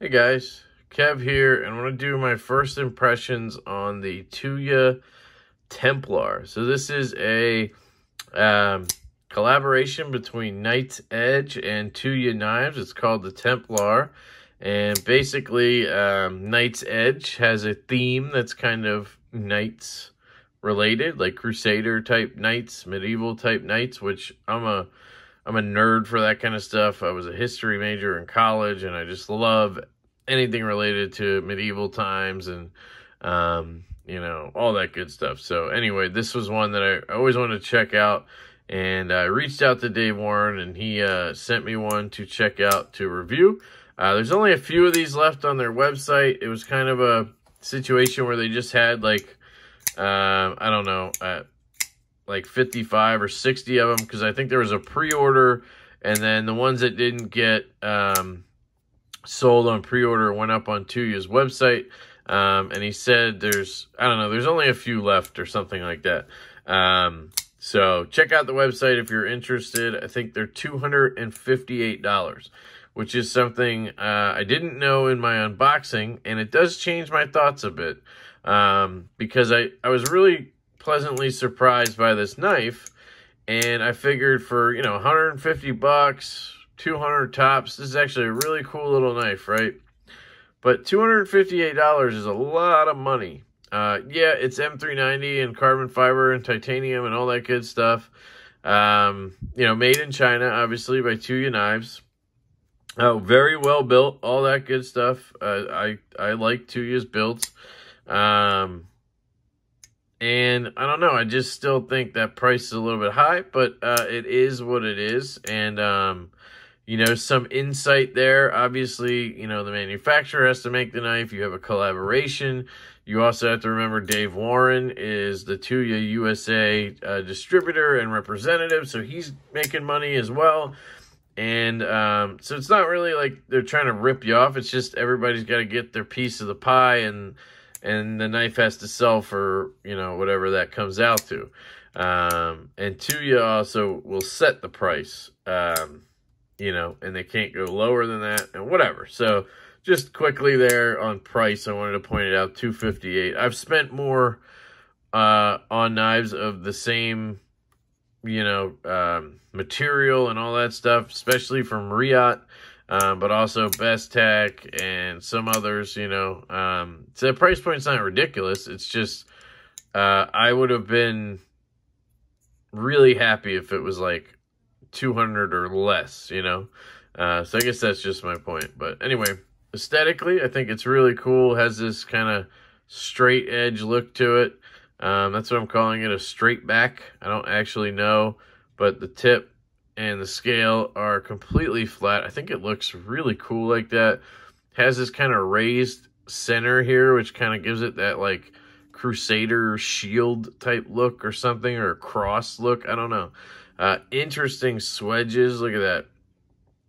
Hey guys, Kev here, and I want to do my first impressions on the Tuya Templar. So this is a collaboration between Knight's Edge and Tuya Knives. It's called the Templar, and basically Knight's Edge has a theme that's kind of knights related, like Crusader type knights, medieval type knights, which I'm a nerd for that kind of stuff. I was a history major in college, and I just love anything related to medieval times and, all that good stuff. So anyway, this was one that I always wanted to check out, and I reached out to Dave Warren, and he sent me one to check out to review. There's only a few of these left on their website. It was kind of a situation where they just had like, I don't know, like 55 or 60 of them, because I think there was a pre-order, and then the ones that didn't get sold on pre-order went up on Tuya's website, and he said there's only a few left or something like that. So check out the website if you're interested. I think they're $258, which is something I didn't know in my unboxing, and it does change my thoughts a bit, because I was really pleasantly surprised by this knife, and I figured for 150 bucks, 200 tops, this is actually a really cool little knife, right? But $258 is a lot of money. Yeah, it's M390 and carbon fiber and titanium and all that good stuff. Made in China, obviously, by Tuya Knives. Oh, very well built, all that good stuff. I like Tuya's builds. And I don't know, I just still think that price is a little bit high, but it is what it is. And, some insight there. Obviously, the manufacturer has to make the knife. You have a collaboration. You also have to remember Dave Warren is the Tuya USA distributor and representative, so he's making money as well. And so it's not really like they're trying to rip you off. It's just everybody's got to get their piece of the pie, and the knife has to sell for, whatever that comes out to. And Tuya also will set the price, and they can't go lower than that and whatever. So just quickly there on price, I wanted to point it out, $258. I've spent more on knives of the same, material and all that stuff, especially from Riot. But also Best Tech and some others, so the price point's not ridiculous. It's just, I would have been really happy if it was like 200 or less, so I guess that's just my point. But anyway, aesthetically, I think it's really cool. It has this kind of straight edge look to it. That's what I'm calling it, a straight back. I don't actually know, but the tip and the scale are completely flat. I think it looks really cool like that. Has this kind of raised center here, which kind of gives it that like Crusader shield type look or something, or a cross look. I don't know. Interesting swedges. Look at that.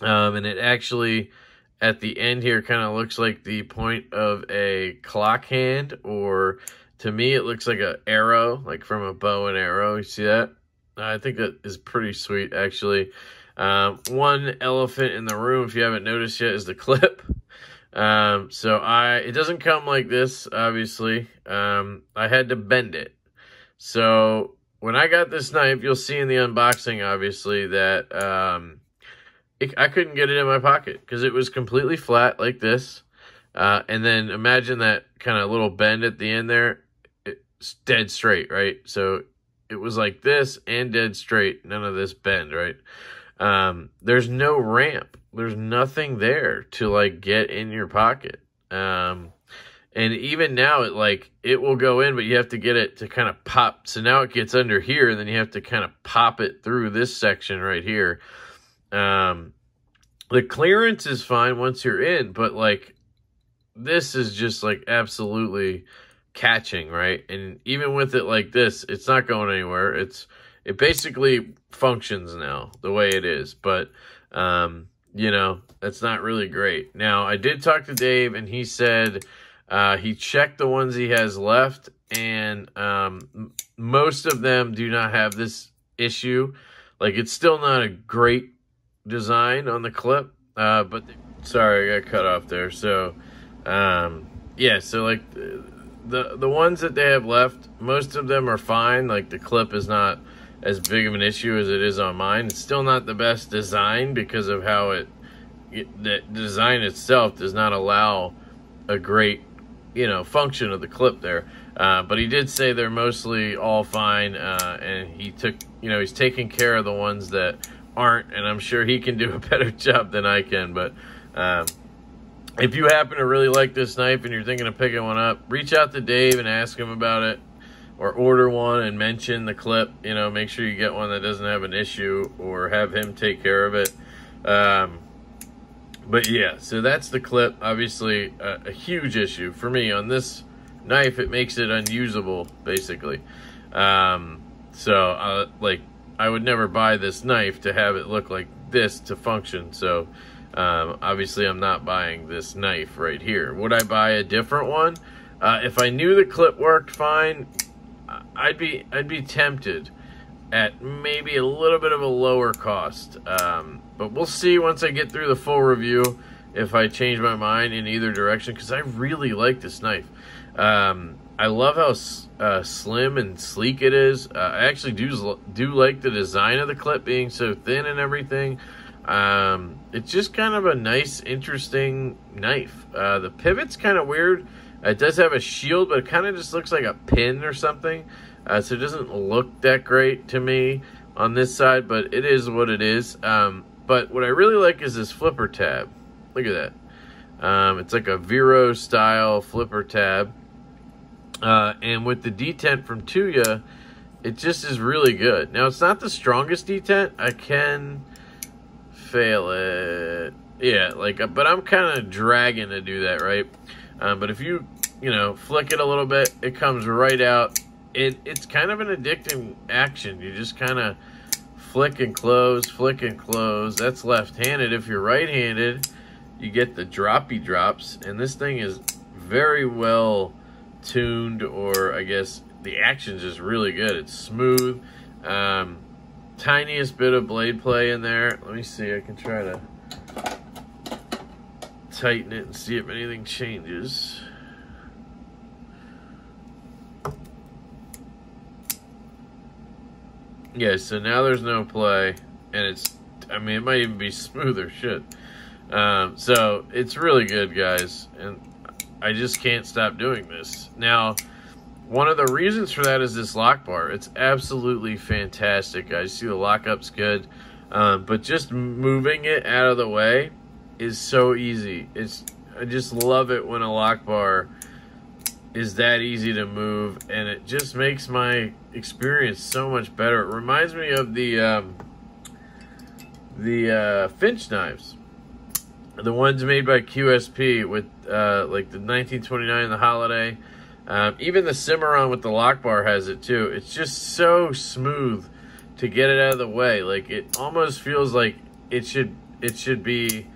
And it actually, at the end here, kind of looks like the point of a clock hand, or to me, it looks like an arrow, like from a bow and arrow. You see that? I think that is pretty sweet, actually. One elephant in the room, if you haven't noticed yet, is the clip. It doesn't come like this, obviously. I had to bend it. So when I got this knife, you'll see in the unboxing, obviously, that I couldn't get it in my pocket because it was completely flat like this. And then imagine that kind of little bend at the end there. It's dead straight, right? So it was like this and dead straight, none of this bend, right? There's no ramp. There's nothing there to like get in your pocket. And even now it will go in, but you have to get it to kind of pop. So now it gets under here, and then you have to kind of pop it through this section right here. The clearance is fine once you're in, but like this is just like absolutely catching, right? And even with it like this, it's not going anywhere. It basically functions now the way it is, but that's not really great. Now, I did talk to Dave, and he said he checked the ones he has left, and most of them do not have this issue. Like, it's still not a great design on the clip, but sorry, I got cut off there. So, yeah, so like the ones that they have left, most of them are fine. Like the clip is not as big of an issue as it is on mine. It's still not the best design because of how the design itself does not allow a great, function of the clip there. But he did say they're mostly all fine, and he took, he's taking care of the ones that aren't, and I'm sure he can do a better job than I can. But if you happen to really like this knife and you're thinking of picking one up, reach out to Dave and ask him about it, or order one and mention the clip. Make sure you get one that doesn't have an issue, or have him take care of it. But yeah, so that's the clip. Obviously, a huge issue for me on this knife. It makes it unusable, basically. So, I would never buy this knife to have it look like this to function. So, obviously, I'm not buying this knife right here. Would I buy a different one? If I knew the clip worked fine, I'd be tempted at maybe a little bit of a lower cost. But we'll see once I get through the full review if I change my mind in either direction, because I really like this knife. I love how slim and sleek it is. I actually do like the design of the clip being so thin and everything. It's just kind of a nice, interesting knife. The pivot's kind of weird. It does have a shield, but it kind of just looks like a pin or something. So it doesn't look that great to me on this side, but it is what it is. But what I really like is this flipper tab. Look at that. It's like a Vero style flipper tab. And with the detent from Tuya, it just is really good. Now, it's not the strongest detent. I can fail it. Yeah, but I'm kind of dragging to do that, right? But if you, flick it a little bit, it comes right out. It's kind of an addicting action. You just kind of flick and close, flick and close. That's left-handed. If you're right-handed, you get the droppy drops, and this thing is very well tuned, or I guess the action's just really good. It's smooth. Tiniest bit of blade play in there. Let me see. I can try to tighten it and see if anything changes. Yeah, so now there's no play, and it might even be smoother shit. So it's really good, guys, and I just can't stop doing this. Now, one of the reasons for that is this lock bar. It's absolutely fantastic, guys. See, the lockup's good, but just moving it out of the way is so easy. I just love it when a lock bar is that easy to move, and it just makes my experience so much better. It reminds me of the Finch knives, the ones made by QSP with like the 1929, the Holiday. Even the Cimarron with the lock bar has it too. It's just so smooth to get it out of the way. Like, it almost feels like it should be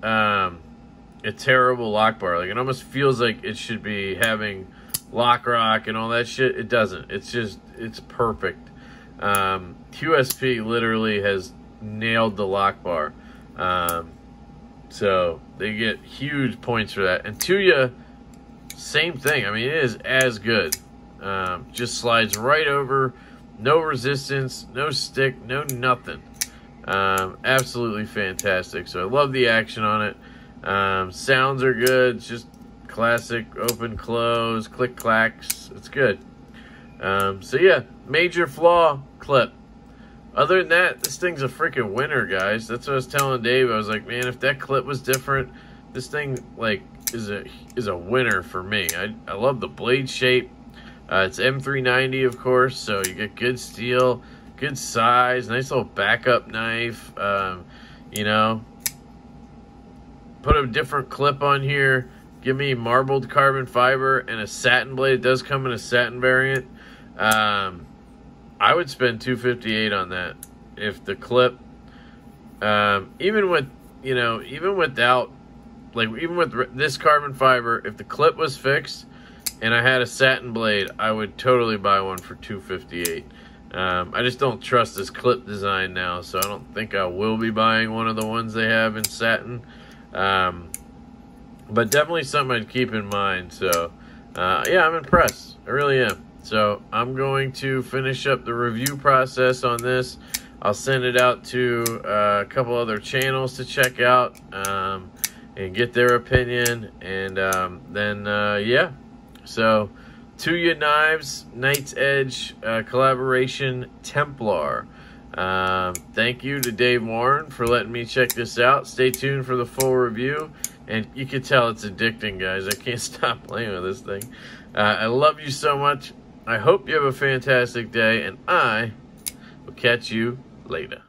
a terrible lock bar. Like, it almost feels like it should be having lock rock and all that shit. It doesn't. It's perfect. QSP literally has nailed the lock bar. So they get huge points for that. And Tuya, same thing. I mean, it is as good. Just slides right over. No resistance, no stick, no nothing. Absolutely fantastic. So I love the action on it. Sounds are good. It's just classic open, close, click, clacks. It's good. So yeah, major flaw, clip. Other than that, this thing's a freaking winner, guys. That's what I was telling Dave. I was like, man, if that clip was different, this thing is a winner for me. I love the blade shape. It's M390, of course, so you get good steel, good size, nice little backup knife. You know, put a different clip on here. Give me marbled carbon fiber and a satin blade. It does come in a satin variant. I would spend $258 on that. If the clip, even with this carbon fiber, if the clip was fixed and I had a satin blade, I would totally buy one for $258. I just don't trust this clip design now, so I don't think I will be buying one of the ones they have in satin. But definitely something I'd keep in mind. So, yeah, I'm impressed. I really am. So, I'm going to finish up the review process on this. I'll send it out to a couple other channels to check out and get their opinion. And then, yeah. So, Tuya Knives, Knight's Edge collaboration, Templar. Thank you to Dave Warren for letting me check this out. Stay tuned for the full review. And you can tell it's addicting, guys. I can't stop playing with this thing. I love you so much. I hope you have a fantastic day. And I will catch you later.